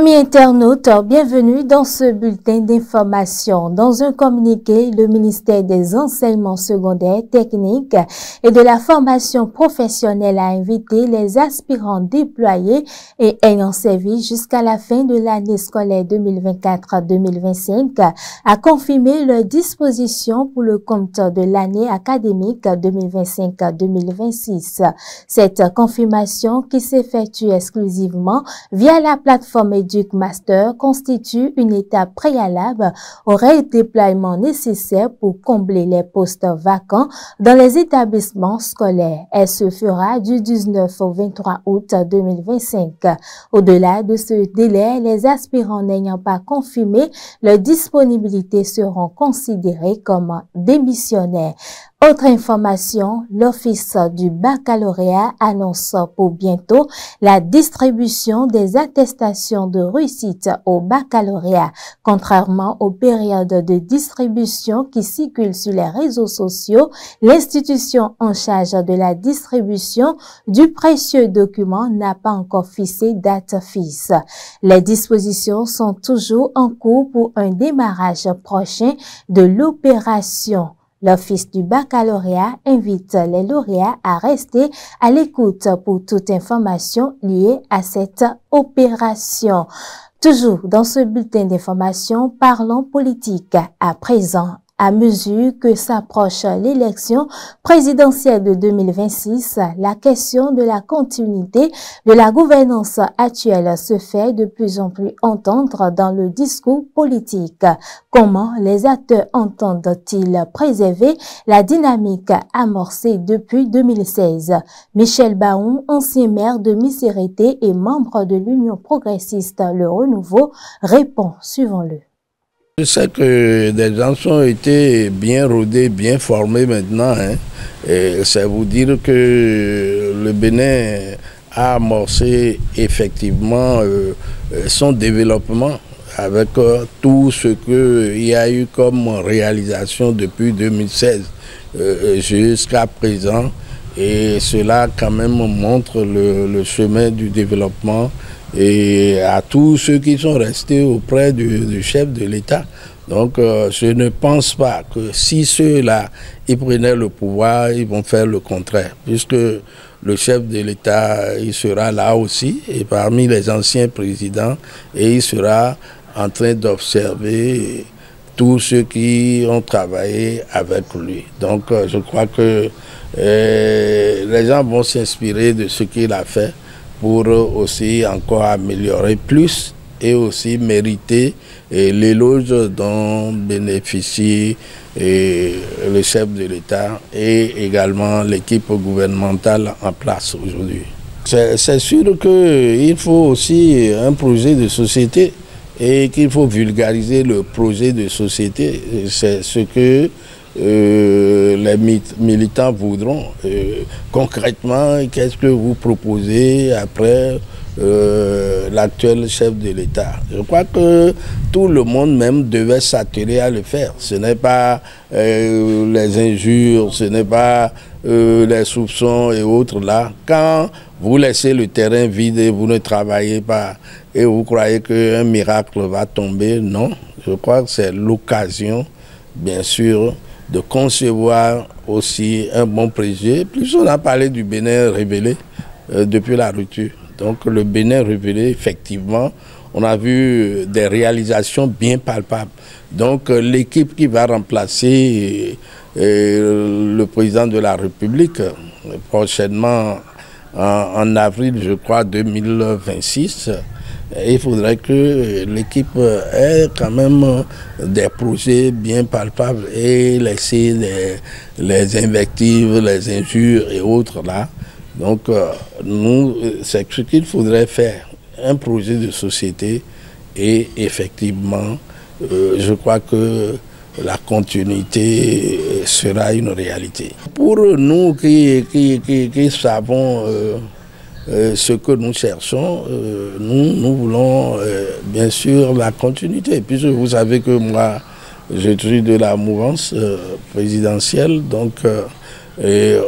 Amis internautes, bienvenue dans ce bulletin d'information. Dans un communiqué, le ministère des Enseignements secondaires, techniques et de la formation professionnelle a invité les aspirants déployés et ayant servi jusqu'à la fin de l'année scolaire 2024-2025 à confirmer leurs dispositions pour le compte de l'année académique 2025-2026. Cette confirmation qui s'effectue exclusivement via la plateforme EducMaster constitue une étape préalable au redéploiement nécessaire pour combler les postes vacants dans les établissements scolaires. Elle se fera du 19 au 23 août 2025. Au-delà de ce délai, les aspirants n'ayant pas confirmé leur disponibilité seront considérés comme démissionnaires. Autre information, l'Office du baccalauréat annonce pour bientôt la distribution des attestations de réussite au baccalauréat. Contrairement aux périodes de distribution qui circulent sur les réseaux sociaux, l'institution en charge de la distribution du précieux document n'a pas encore fixé date fixe. Les dispositions sont toujours en cours pour un démarrage prochain de l'opération. L'Office du baccalauréat invite les lauréats à rester à l'écoute pour toute information liée à cette opération. Toujours dans ce bulletin d'information, parlons politique à présent. À mesure que s'approche l'élection présidentielle de 2026, la question de la continuité de la gouvernance actuelle se fait de plus en plus entendre dans le discours politique. Comment les acteurs entendent-ils préserver la dynamique amorcée depuis 2016? Michel Baoun, ancien maire de Missérété et membre de l'Union progressiste Le Renouveau, répond, suivons-le. Je sais que des gens ont été bien rodés, bien formés maintenant. Et c'est vous dire que le Bénin a amorcé effectivement son développement avec tout ce qu'il y a eu comme réalisation depuis 2016 jusqu'à présent. Et cela quand même montre le chemin du développement et à tous ceux qui sont restés auprès du chef de l'État. Donc je ne pense pas que si ceux-là ils prenaient le pouvoir, ils vont faire le contraire, puisque le chef de l'État il sera là aussi et parmi les anciens présidents et il sera en train d'observer tous ceux qui ont travaillé avec lui. Donc je crois que les gens vont s'inspirer de ce qu'il a fait pour aussi encore améliorer plus et aussi mériter l'éloge dont bénéficie le chef de l'État et également l'équipe gouvernementale en place aujourd'hui. C'est sûr qu'il faut aussi un projet de société et qu'il faut vulgariser le projet de société. C'est ce que les militants voudront. Concrètement, qu'est-ce que vous proposez après l'actuel chef de l'État? Je crois que tout le monde même devait s'atteler à le faire. Ce n'est pas les injures, ce n'est pas les soupçons et autres là. Quand vous laissez le terrain vide et vous ne travaillez pas et vous croyez qu'un miracle va tomber, non. Je crois que c'est l'occasion, bien sûr, de concevoir aussi un bon projet. Plus on a parlé du Bénin révélé depuis la rupture. Donc le Bénin révélé, effectivement, on a vu des réalisations bien palpables. Donc l'équipe qui va remplacer le président de la République prochainement en avril, je crois, 2026, il faudrait que l'équipe ait quand même des projets bien palpables et laisser les invectives, les injures et autres là. Donc nous, c'est ce qu'il faudrait faire, un projet de société et effectivement, je crois que la continuité sera une réalité. Pour nous qui savons ce que nous cherchons, nous voulons bien sûr la continuité, puisque vous savez que moi, je suis de la mouvance présidentielle, donc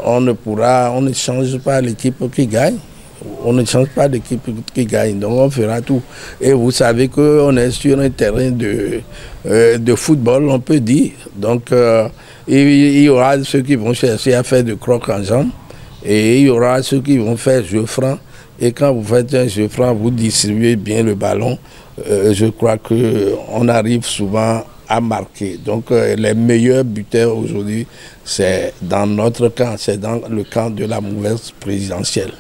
on ne change pas l'équipe qui gagne. On ne change pas d'équipe qui gagne, donc on fera tout. Et vous savez qu'on est sur un terrain de football, on peut dire. Donc il y aura ceux qui vont chercher à faire de crocs en jambe et il y aura ceux qui vont faire jeu franc. Et quand vous faites un jeu franc, vous distribuez bien le ballon. Je crois qu'on arrive souvent à marquer. Donc les meilleurs buteurs aujourd'hui, c'est dans notre camp, c'est dans le camp de la mouvance présidentielle.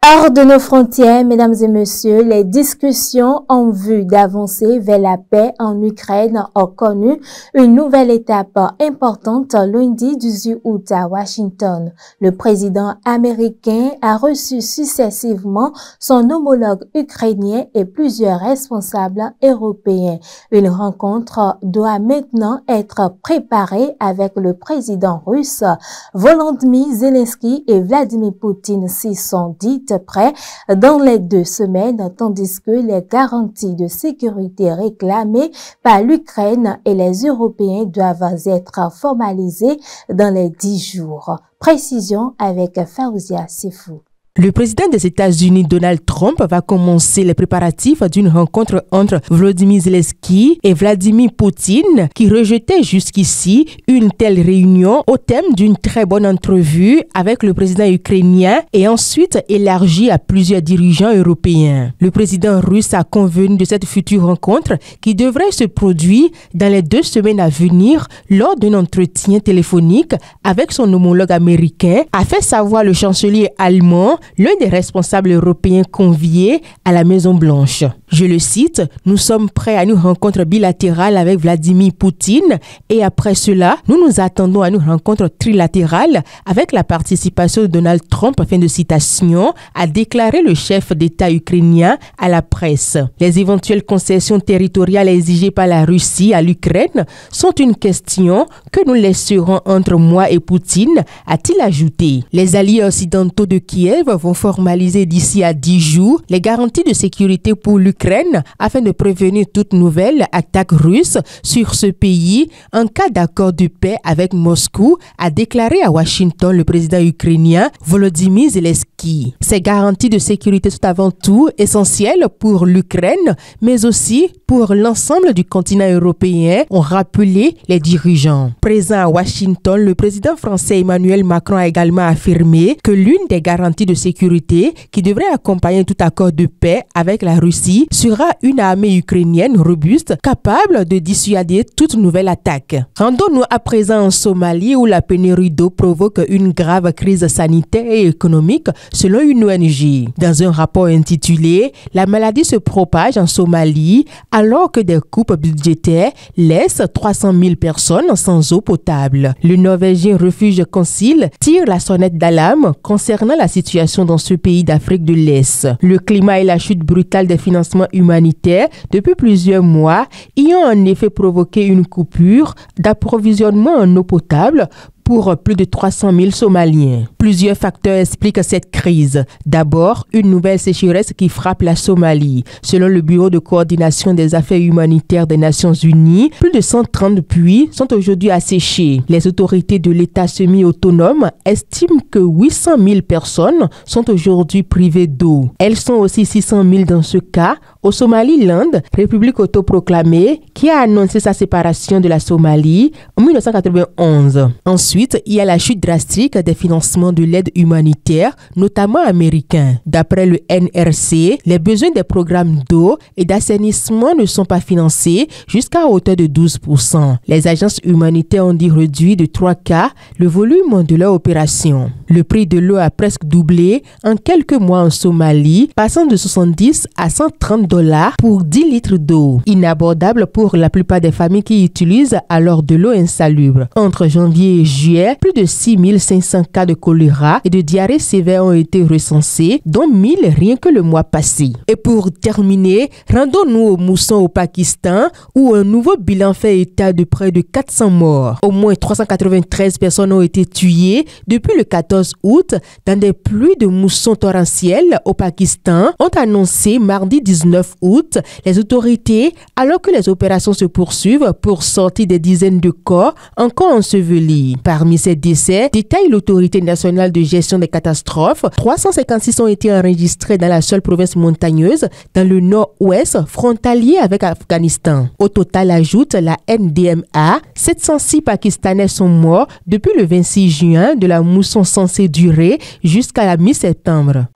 Hors de nos frontières, mesdames et messieurs, les discussions en vue d'avancer vers la paix en Ukraine ont connu une nouvelle étape importante lundi 18 août à Washington. Le président américain a reçu successivement son homologue ukrainien et plusieurs responsables européens. Une rencontre doit maintenant être préparée avec le président russe Volodymyr Zelensky et Vladimir Poutine s'y sont dites près dans les 2 semaines, tandis que les garanties de sécurité réclamées par l'Ukraine et les Européens doivent être formalisées dans les 10 jours. Précision avec Faouzia Sifou. Le président des États-Unis, Donald Trump, va commencer les préparatifs d'une rencontre entre Volodymyr Zelensky et Vladimir Poutine, qui rejetait jusqu'ici une telle réunion au thème d'une très bonne entrevue avec le président ukrainien et ensuite élargie à plusieurs dirigeants européens. Le président russe a convenu de cette future rencontre qui devrait se produire dans les 2 semaines à venir lors d'un entretien téléphonique avec son homologue américain, a fait savoir le chancelier allemand, l'un des responsables européens conviés à la Maison-Blanche. Je le cite, « Nous sommes prêts à une rencontre bilatérale avec Vladimir Poutine et après cela, nous nous attendons à une rencontre trilatérale avec la participation de Donald Trump, fin de citation, a déclaré le chef d'État ukrainien à la presse. Les éventuelles concessions territoriales exigées par la Russie à l'Ukraine sont une question que nous laisserons entre moi et Poutine, a-t-il ajouté. Les alliés occidentaux de Kiev vont formaliser d'ici à 10 jours les garanties de sécurité pour l'Ukraine afin de prévenir toute nouvelle attaque russe sur ce pays en cas d'accord de paix avec Moscou, a déclaré à Washington le président ukrainien Volodymyr Zelensky. Ces garanties de sécurité sont avant tout essentielles pour l'Ukraine, mais aussi pour l'ensemble du continent européen, ont rappelé les dirigeants. Présent à Washington, le président français Emmanuel Macron a également affirmé que l'une des garanties de sécurité qui devrait accompagner tout accord de paix avec la Russie sera une armée ukrainienne robuste capable de dissuader toute nouvelle attaque. Rendons-nous à présent en Somalie où la pénurie d'eau provoque une grave crise sanitaire et économique selon une ONG. Dans un rapport intitulé « La maladie se propage en Somalie alors que des coupes budgétaires laissent 300 000 personnes sans eau potable ». Le norvégien Refuge Concile tire la sonnette d'alarme concernant la situation dans ce pays d'Afrique de l'Est. Le climat et la chute brutale des financements humanitaires depuis plusieurs mois y ont en effet provoqué une coupure d'approvisionnement en eau potable pour plus de 300 000 Somaliens. Plusieurs facteurs expliquent cette crise. D'abord, une nouvelle sécheresse qui frappe la Somalie. Selon le Bureau de coordination des affaires humanitaires des Nations Unies, plus de 130 puits sont aujourd'hui asséchés. Les autorités de l'État semi-autonome estiment que 800 000 personnes sont aujourd'hui privées d'eau. Elles sont aussi 600 000 dans ce cas au Somaliland, république autoproclamée, qui a annoncé sa séparation de la Somalie en 1991. Ensuite, il y a la chute drastique des financements de l'aide humanitaire, notamment américains. D'après le NRC, les besoins des programmes d'eau et d'assainissement ne sont pas financés jusqu'à hauteur de 12%. Les agences humanitaires ont dit réduit de 3 quarts le volume de leur opération. Le prix de l'eau a presque doublé en quelques mois en Somalie, passant de 70 à 130 $ pour 10 litres d'eau. Inabordable pour la plupart des familles qui utilisent alors de l'eau insalubre. Entre janvier et juillet, plus de 6500 cas de choléra et de diarrhée sévère ont été recensés, dont 1000 rien que le mois passé. Et pour terminer, rendons-nous au mousson au Pakistan, où un nouveau bilan fait état de près de 400 morts. Au moins 393 personnes ont été tuées depuis le 14 août dans des pluies de moussons torrentielles au Pakistan, ont annoncé mardi 19 9 août, les autorités, alors que les opérations se poursuivent pour sortir des dizaines de corps encore ensevelis. Parmi ces décès, détaille l'autorité nationale de gestion des catastrophes, 356 ont été enregistrés dans la seule province montagneuse, dans le nord-ouest, frontalier avec Afghanistan. Au total, ajoute la NDMA, 706 Pakistanais sont morts depuis le 26 juin de la mousson censée durer jusqu'à la mi-septembre.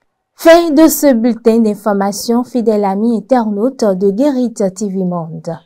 Fin de ce bulletin d'information, fidèles amis internautes de Guérite TV Monde.